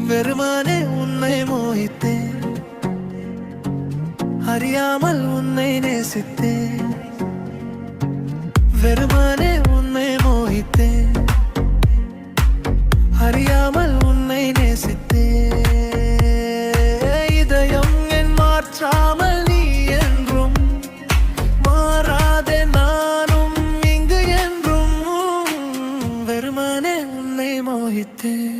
வெறுமானே உன்னை மோகித்தேன், அறியாமல் உன்னை நேசித்தேன். வெறுமானே உன்னை மோகித்தேன், அறியாமல் உன்னை நேசித்தேன். இதயம் என் மாற்றாமல் நீ என்றும் மாறாதே, நானும் இங்கு என்றும். வெறுமானே உன்னை மோகித்தேன்,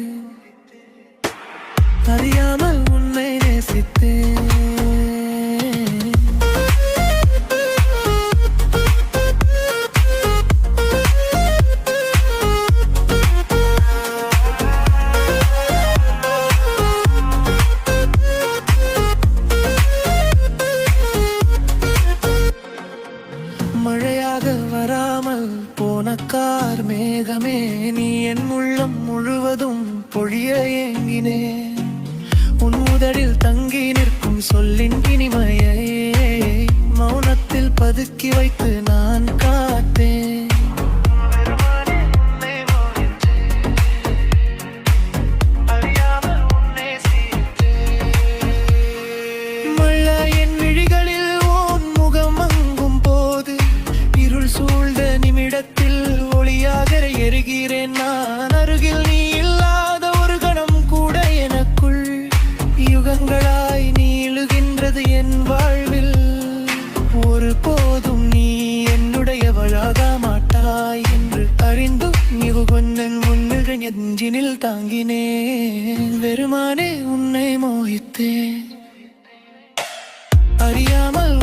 அறியாமல் உன்னை நேசித்தேன். மழையாக வராமல் போன கார் மேகமே, நீ என் உள்ளம் முழுவதும் பொழிய ஏங்கினேன். உன் உதடில் தங்கி நிற்கும் சொல்லின் இனிமையை மௌனத்தில் பதுக்கி வைத்து நான் காத்தேன். சூழ்ந்த நிமிடத்தில் ஒளியாக எரிகிறேன் நான். அருகில் நீ இல்லாத ஒரு கணம் கூட எனக்குள் யுகங்களாய் நீளுகின்றது என் வாழ்வில். ஒரு போதும் நீ என்னுடையவளாக மாட்டாய் என்று அறிந்தும் மிகு கொஞ்சம் முன்னில் நெஞ்சினில் தாங்கினேன். வெறுமானே உன்னை மோகித்தேன், அறியாமல்